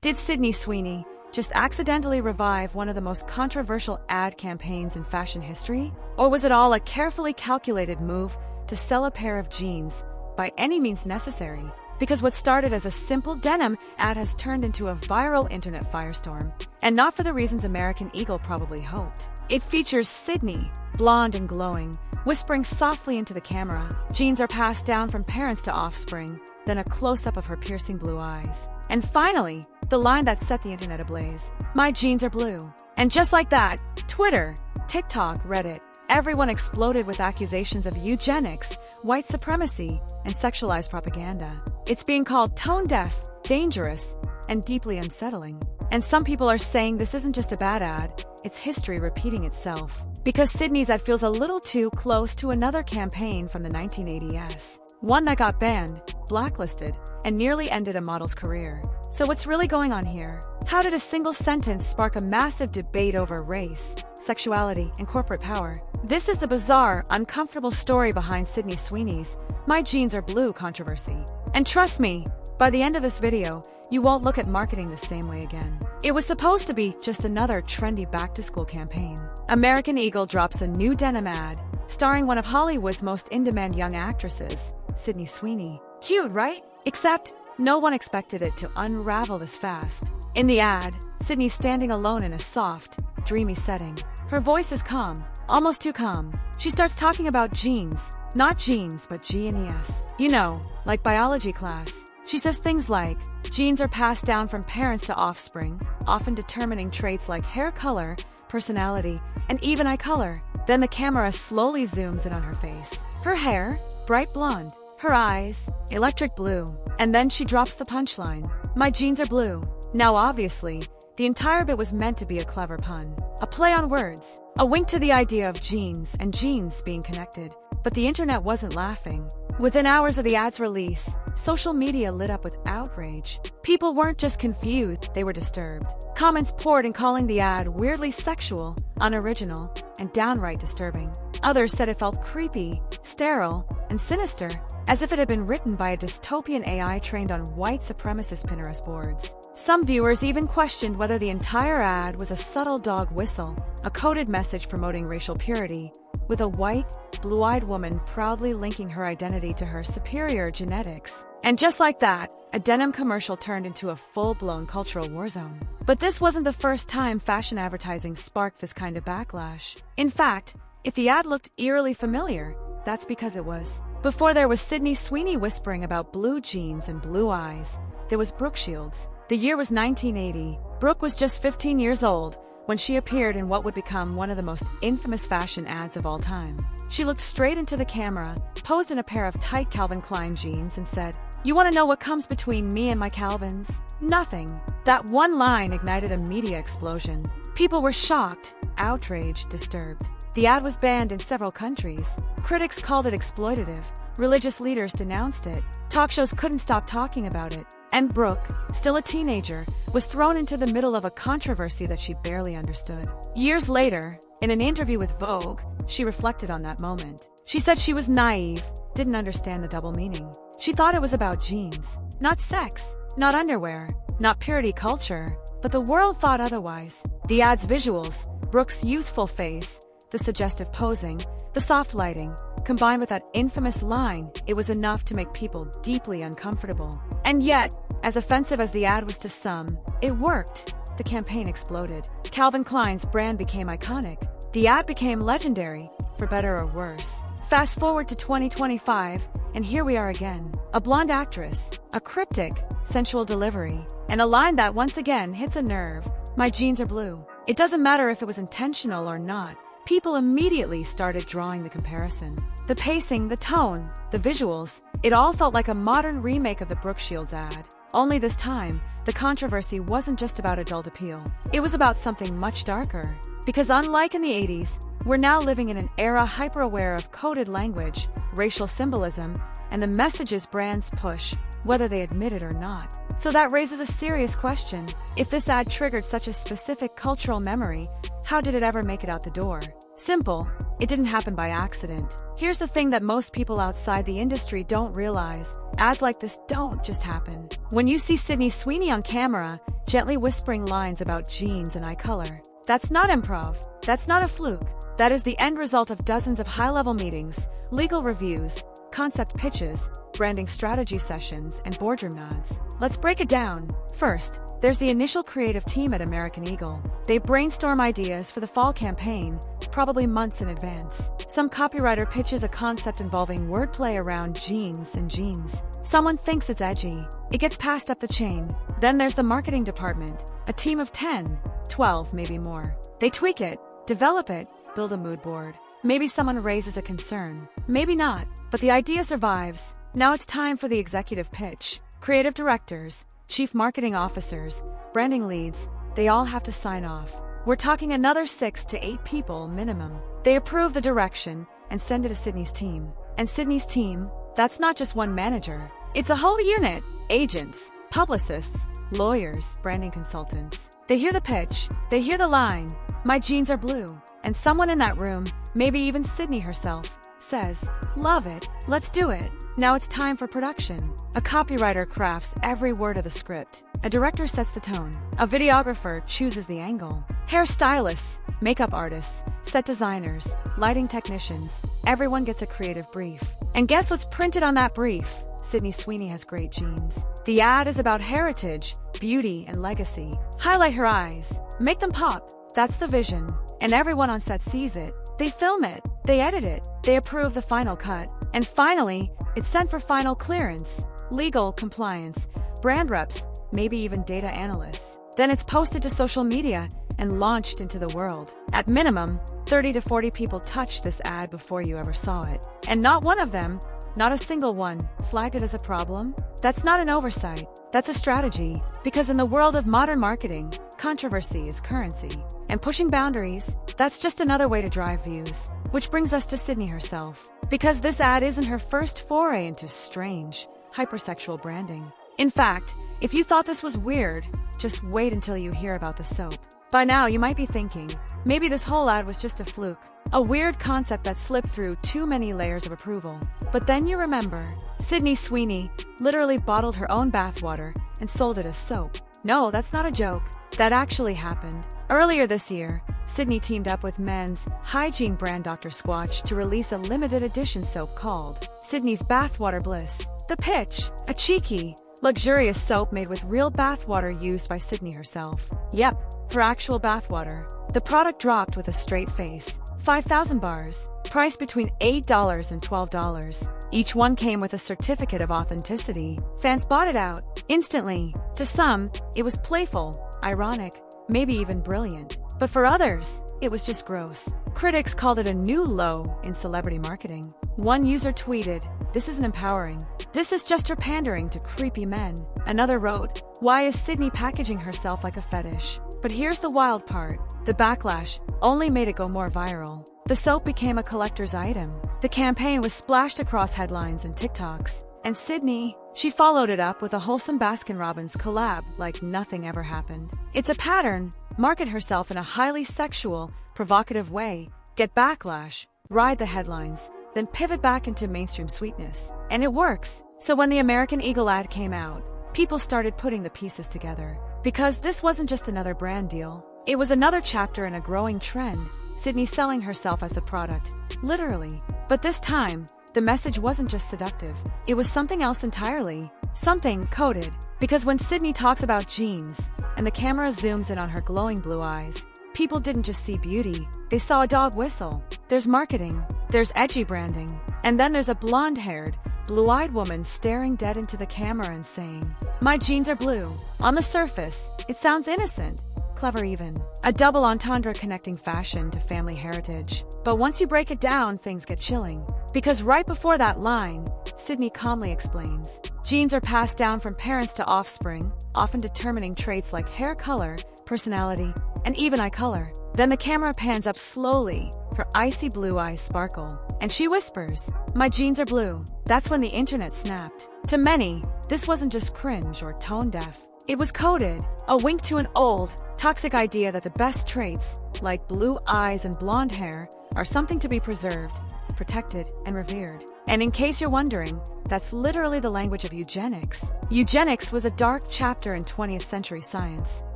Did Sydney Sweeney just accidentally revive one of the most controversial ad campaigns in fashion history? Or was it all a carefully calculated move to sell a pair of jeans by any means necessary? Because what started as a simple denim ad has turned into a viral internet firestorm, and not for the reasons American Eagle probably hoped. It features Sydney, blonde and glowing, whispering softly into the camera. Jeans are passed down from parents to offspring, then a close-up of her piercing blue eyes. And finally, the line that set the internet ablaze: "My jeans are blue." And just like that, Twitter, TikTok, Reddit, everyone exploded with accusations of eugenics, white supremacy, and sexualized propaganda. It's being called tone-deaf, dangerous, and deeply unsettling. And some people are saying this isn't just a bad ad, it's history repeating itself. Because Sydney's ad feels a little too close to another campaign from the 1980s. One that got banned, blacklisted, and nearly ended a model's career. So what's really going on here? How did a single sentence spark a massive debate over race, sexuality, and corporate power? This is the bizarre, uncomfortable story behind Sydney Sweeney's "My jeans are blue" controversy. And trust me, by the end of this video, you won't look at marketing the same way again. It was supposed to be just another trendy back-to-school campaign. American Eagle drops a new denim ad, starring one of Hollywood's most in-demand young actresses, Sydney Sweeney. Cute, right? Except, no one expected it to unravel this fast. In the ad, Sydney's standing alone in a soft, dreamy setting. Her voice is calm, almost too calm. She starts talking about genes, not genes, but G-E-N-E-S. You know, like biology class. She says things like, genes are passed down from parents to offspring, often determining traits like hair color, personality, and even eye color. Then the camera slowly zooms in on her face. Her hair, bright blonde. Her eyes, electric blue. And then she drops the punchline: "My jeans are blue." Now obviously, the entire bit was meant to be a clever pun. A play on words. A wink to the idea of genes and genes being connected. But the internet wasn't laughing. Within hours of the ad's release, social media lit up with outrage. People weren't just confused, they were disturbed. Comments poured in calling the ad weirdly sexual, unoriginal, and downright disturbing. Others said it felt creepy, sterile, and sinister, as if it had been written by a dystopian AI trained on white supremacist Pinterest boards. Some viewers even questioned whether the entire ad was a subtle dog whistle, a coded message promoting racial purity, with a white, blue-eyed woman proudly linking her identity to her superior genetics. And just like that, a denim commercial turned into a full-blown cultural war zone. But this wasn't the first time fashion advertising sparked this kind of backlash. In fact, if the ad looked eerily familiar, that's because it was. Before there was Sydney Sweeney whispering about blue jeans and blue eyes, there was Brooke Shields. The year was 1980. Brooke was just 15 years old when she appeared in what would become one of the most infamous fashion ads of all time. She looked straight into the camera, posed in a pair of tight Calvin Klein jeans, and said, "You want to know what comes between me and my Calvins? Nothing." That one line ignited a media explosion. People were shocked, outraged, disturbed. The ad was banned in several countries. Critics called it exploitative. Religious leaders denounced it. Talk shows couldn't stop talking about it. And Brooke, still a teenager, was thrown into the middle of a controversy that she barely understood. Years later, in an interview with Vogue, she reflected on that moment. She said she was naive, didn't understand the double meaning. She thought it was about jeans, not sex, not underwear, not purity culture, but the world thought otherwise. The ad's visuals, Brooke's youthful face, the suggestive posing, the soft lighting, combined with that infamous line, it was enough to make people deeply uncomfortable. And yet, as offensive as the ad was to some, it worked. The campaign exploded. Calvin Klein's brand became iconic. The ad became legendary, for better or worse. Fast forward to 2025, and here we are again. A blonde actress, a cryptic, sensual delivery, and a line that once again hits a nerve: "My jeans are blue." It doesn't matter if it was intentional or not. People immediately started drawing the comparison. The pacing, the tone, the visuals, it all felt like a modern remake of the Brooke Shields ad. Only this time, the controversy wasn't just about adult appeal. It was about something much darker. Because unlike in the 80s, we're now living in an era hyper-aware of coded language, racial symbolism, and the messages brands push, whether they admit it or not. So that raises a serious question. If this ad triggered such a specific cultural memory, how did it ever make it out the door? Simple. It didn't happen by accident. Here's the thing that most people outside the industry don't realize. Ads like this don't just happen. When you see Sydney Sweeney on camera, gently whispering lines about jeans and eye color, that's not improv. That's not a fluke. That is the end result of dozens of high-level meetings, legal reviews, concept pitches, branding strategy sessions, and boardroom nods. Let's break it down. First, there's the initial creative team at American Eagle. They brainstorm ideas for the fall campaign, probably months in advance. Some copywriter pitches a concept involving wordplay around jeans and jeans. Someone thinks it's edgy. It gets passed up the chain. Then there's the marketing department, a team of 10, 12, maybe more. They tweak it, develop it, build a mood board. Maybe someone raises a concern. Maybe not, but the idea survives. Now it's time for the executive pitch. Creative directors, chief marketing officers, branding leads, they all have to sign off. We're talking another 6 to 8 people minimum. They approve the direction and send it to Sydney's team. And Sydney's team, that's not just one manager. It's a whole unit. Agents, publicists, lawyers, branding consultants. They hear the pitch. They hear the line, "My jeans are blue." And someone in that room, maybe even Sydney herself, says, "Love it, let's do it." Now it's time for production. A copywriter crafts every word of the script. A director sets the tone. A videographer chooses the angle. Hairstylists, makeup artists, set designers, lighting technicians, everyone gets a creative brief. And guess what's printed on that brief? Sydney Sweeney has great jeans. The ad is about heritage, beauty, and legacy. Highlight her eyes. Make them pop. That's the vision. And everyone on set sees it. They film it. They edit it. They approve the final cut. And finally, it's sent for final clearance. Legal, compliance, brand reps, maybe even data analysts. Then it's posted to social media and launched into the world. At minimum, 30 to 40 people touched this ad before you ever saw it. And not one of them, not a single one, flagged it as a problem. That's not an oversight. That's a strategy. Because in the world of modern marketing, controversy is currency. And pushing boundaries, that's just another way to drive views. Which brings us to Sydney herself. Because this ad isn't her first foray into strange, hypersexual branding. In fact, if you thought this was weird, just wait until you hear about the soap. By now, you might be thinking, maybe this whole ad was just a fluke. A weird concept that slipped through too many layers of approval. But then you remember, Sydney Sweeney literally bottled her own bathwater and sold it as soap. No, that's not a joke. That actually happened. Earlier this year, Sydney teamed up with men's hygiene brand Dr. Squatch to release a limited edition soap called Sydney's Bathwater Bliss. The pitch, a cheeky, luxurious soap made with real bathwater used by Sydney herself. Yep, her actual bathwater. The product dropped with a straight face. 5,000 bars, priced between $8 and $12. Each one came with a certificate of authenticity. Fans bought it out instantly. To some, it was playful, ironic, maybe even brilliant. But for others, it was just gross. Critics called it a new low in celebrity marketing. One user tweeted, "This isn't empowering. This is just her pandering to creepy men." Another wrote, "Why is Sydney packaging herself like a fetish?" But here's the wild part. The backlash only made it go more viral. The soap became a collector's item. The campaign was splashed across headlines and TikToks. And Sydney, she followed it up with a wholesome Baskin-Robbins collab like nothing ever happened. It's a pattern. Market herself in a highly sexual, provocative way, get backlash, ride the headlines, then pivot back into mainstream sweetness. And it works. So when the American Eagle ad came out, people started putting the pieces together. Because this wasn't just another brand deal. It was another chapter in a growing trend, Sydney selling herself as a product, literally. But this time, the message wasn't just seductive. It was something else entirely. Something coded. Because when Sydney talks about jeans, and the camera zooms in on her glowing blue eyes, people didn't just see beauty, they saw a dog whistle. There's marketing, there's edgy branding, and then there's a blonde-haired, blue-eyed woman staring dead into the camera and saying, "My jeans are blue." On the surface, it sounds innocent, clever even. A double entendre connecting fashion to family heritage. But once you break it down, things get chilling. Because right before that line, Sydney calmly explains, jeans are passed down from parents to offspring, often determining traits like hair color, personality, and even eye color. Then the camera pans up slowly, her icy blue eyes sparkle, and she whispers, "My jeans are blue." That's when the internet snapped. To many, this wasn't just cringe or tone deaf. It was coded, a wink to an old, toxic idea that the best traits, like blue eyes and blonde hair, are something to be preserved, protected, and revered. And in case you're wondering, that's literally the language of eugenics. Eugenics was a dark chapter in 20th century science.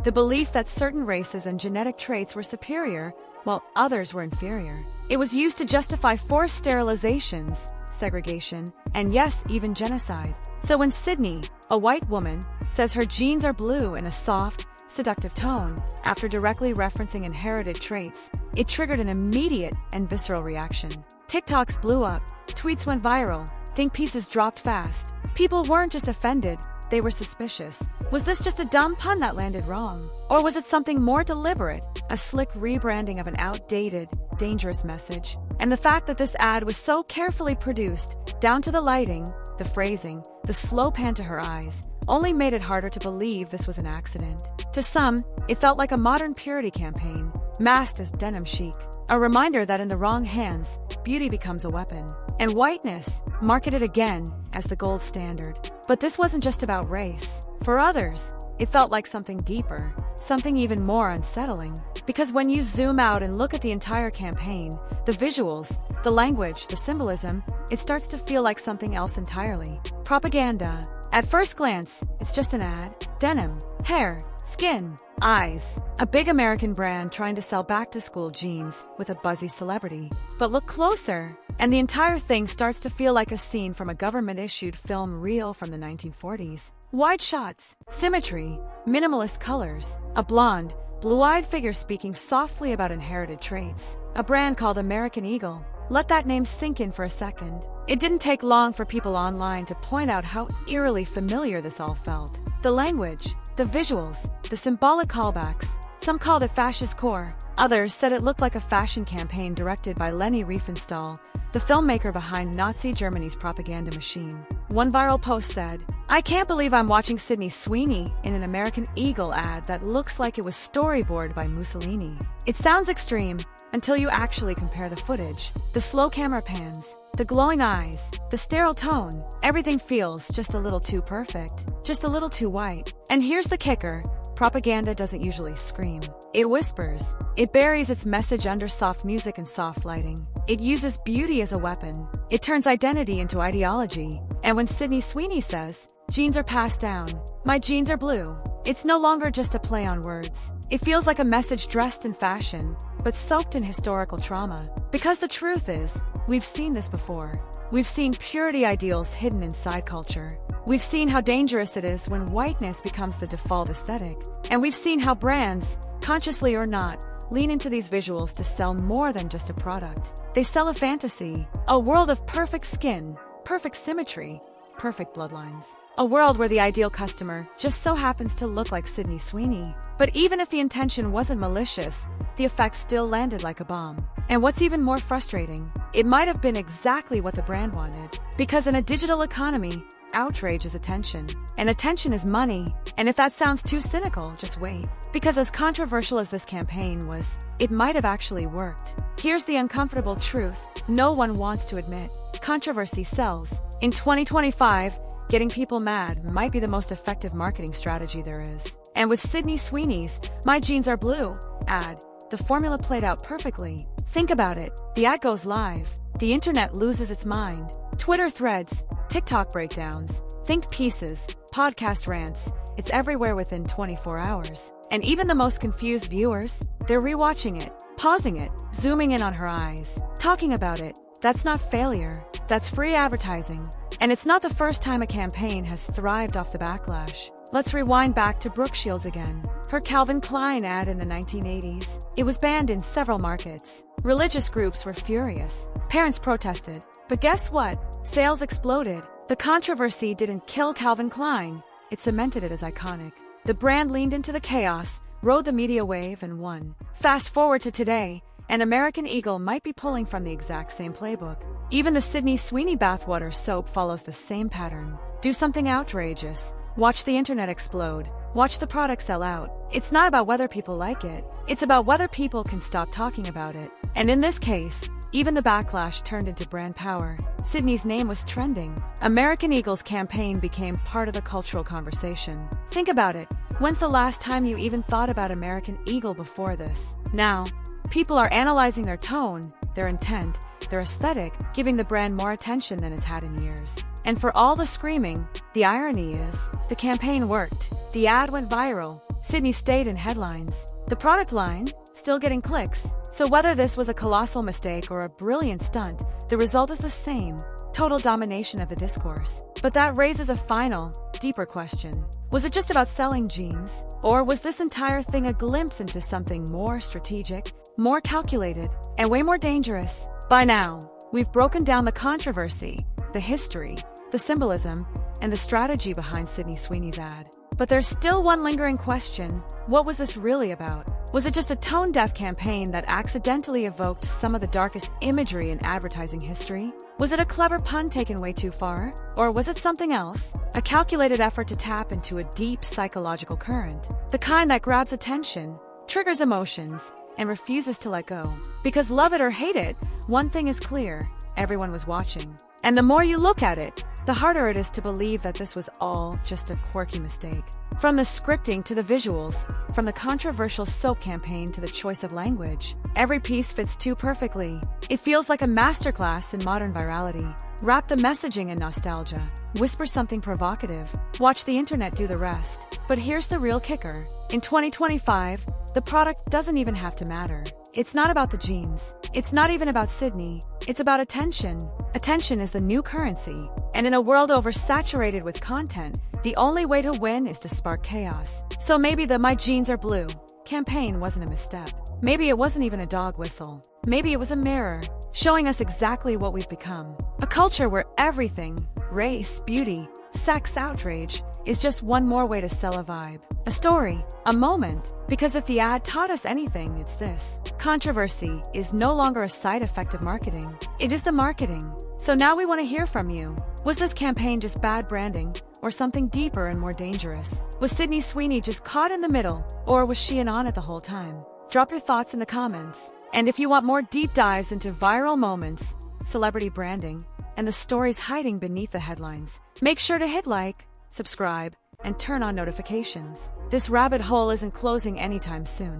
The belief that certain races and genetic traits were superior, while others were inferior. It was used to justify forced sterilizations, segregation, and yes, even genocide. So when Sydney, a white woman, says her genes are blue in a soft, seductive tone, after directly referencing inherited traits, it triggered an immediate and visceral reaction. TikToks blew up, tweets went viral, think pieces dropped fast. People weren't just offended, they were suspicious. Was this just a dumb pun that landed wrong? Or was it something more deliberate, a slick rebranding of an outdated, dangerous message? And the fact that this ad was so carefully produced, down to the lighting, the phrasing, the slow pan to her eyes, only made it harder to believe this was an accident. To some, it felt like a modern purity campaign, masked as denim chic. A reminder that in the wrong hands, beauty becomes a weapon. And whiteness, marketed again as the gold standard. But this wasn't just about race. For others, it felt like something deeper, something even more unsettling. Because when you zoom out and look at the entire campaign, the visuals, the language, the symbolism, it starts to feel like something else entirely. Propaganda. At first glance, it's just an ad. Denim, hair, skin, eyes. A big American brand trying to sell back-to-school jeans with a buzzy celebrity. But look closer, and the entire thing starts to feel like a scene from a government-issued film reel from the 1940s. Wide shots, symmetry, minimalist colors, a blonde, blue-eyed figure speaking softly about inherited traits. A brand called American Eagle. Let that name sink in for a second. It didn't take long for people online to point out how eerily familiar this all felt. The language, the visuals, the symbolic callbacks. Some called it fascist core. Others said it looked like a fashion campaign directed by Leni Riefenstahl, the filmmaker behind Nazi Germany's propaganda machine. One viral post said, "I can't believe I'm watching Sydney Sweeney in an American Eagle ad that looks like it was storyboarded by Mussolini." It sounds extreme until you actually compare the footage. The slow camera pans, the glowing eyes, the sterile tone, everything feels just a little too perfect, just a little too white. And here's the kicker. Propaganda doesn't usually scream. It whispers. It buries its message under soft music and soft lighting. It uses beauty as a weapon. It turns identity into ideology. And when Sydney Sweeney says, "Genes are passed down, my genes are blue," it's no longer just a play on words. It feels like a message dressed in fashion, but soaked in historical trauma. Because the truth is, we've seen this before. We've seen purity ideals hidden inside culture. We've seen how dangerous it is when whiteness becomes the default aesthetic. And we've seen how brands, consciously or not, lean into these visuals to sell more than just a product. They sell a fantasy, a world of perfect skin, perfect symmetry, perfect bloodlines. A world where the ideal customer just so happens to look like Sydney Sweeney. But even if the intention wasn't malicious, the effect still landed like a bomb. And what's even more frustrating, it might have been exactly what the brand wanted. Because in a digital economy, outrage is attention. And attention is money. And if that sounds too cynical, just wait. Because as controversial as this campaign was, it might have actually worked. Here's the uncomfortable truth no one wants to admit. Controversy sells. In 2025, getting people mad might be the most effective marketing strategy there is. And with Sydney Sweeney's "My Jeans Are Blue" ad, the formula played out perfectly. Think about it. The ad goes live. The internet loses its mind. Twitter threads, TikTok breakdowns, think pieces, podcast rants. It's everywhere within 24 hours. And even the most confused viewers, they're rewatching it, pausing it, zooming in on her eyes, talking about it. That's not failure. That's free advertising. And it's not the first time a campaign has thrived off the backlash. Let's rewind back to Brooke Shields again. Her Calvin Klein ad in the 1980s. It was banned in several markets. Religious groups were furious. Parents protested. But guess what? Sales exploded. The controversy didn't kill Calvin Klein. It cemented it as iconic. The brand leaned into the chaos, rode the media wave, and won. Fast forward to today, and American Eagle might be pulling from the exact same playbook. Even the Sydney Sweeney bathwater soap follows the same pattern. Do something outrageous. Watch the internet explode. Watch the product sell out. It's not about whether people like it. It's about whether people can stop talking about it. And in this case, even the backlash turned into brand power. Sydney's name was trending. American Eagle's campaign became part of the cultural conversation. Think about it. When's the last time you even thought about American Eagle before this? Now, people are analyzing their tone, their intent, their aesthetic, giving the brand more attention than it's had in years. And for all the screaming, the irony is, the campaign worked. The ad went viral. Sydney stayed in headlines. The product line, still getting clicks. So whether this was a colossal mistake or a brilliant stunt, the result is the same. Total domination of the discourse. But that raises a final, deeper question. Was it just about selling jeans? Or was this entire thing a glimpse into something more strategic, more calculated, and way more dangerous? By now, we've broken down the controversy, the history, the symbolism, and the strategy behind Sydney Sweeney's ad. But there's still one lingering question. What was this really about? Was it just a tone-deaf campaign that accidentally evoked some of the darkest imagery in advertising history? Was it a clever pun taken way too far? Or was it something else? A calculated effort to tap into a deep psychological current, the kind that grabs attention, triggers emotions, and refuses to let go. Because love it or hate it, one thing is clear: everyone was watching. And the more you look at it, the harder it is to believe that this was all just a quirky mistake. From the scripting to the visuals, from the controversial soap campaign to the choice of language, every piece fits too perfectly. It feels like a masterclass in modern virality. Wrap the messaging in nostalgia. Whisper something provocative. Watch the internet do the rest. But here's the real kicker. In 2025, the product doesn't even have to matter. It's not about the jeans. It's not even about Sydney. It's about attention. Attention is the new currency. And in a world oversaturated with content, the only way to win is to spark chaos. So maybe the "My jeans are blue" campaign wasn't a misstep. Maybe it wasn't even a dog whistle. Maybe it was a mirror, showing us exactly what we've become. A culture where everything, race, beauty, sex, outrage, is just one more way to sell a vibe. A story, a moment. Because if the ad taught us anything, it's this: controversy is no longer a side effect of marketing. It is the marketing. So now we want to hear from you. Was this campaign just bad branding, or something deeper and more dangerous? Was Sydney Sweeney just caught in the middle, or was she in on it the whole time? Drop your thoughts in the comments. And if you want more deep dives into viral moments, celebrity branding, and the stories hiding beneath the headlines, make sure to hit like, subscribe, and turn on notifications. This rabbit hole isn't closing anytime soon.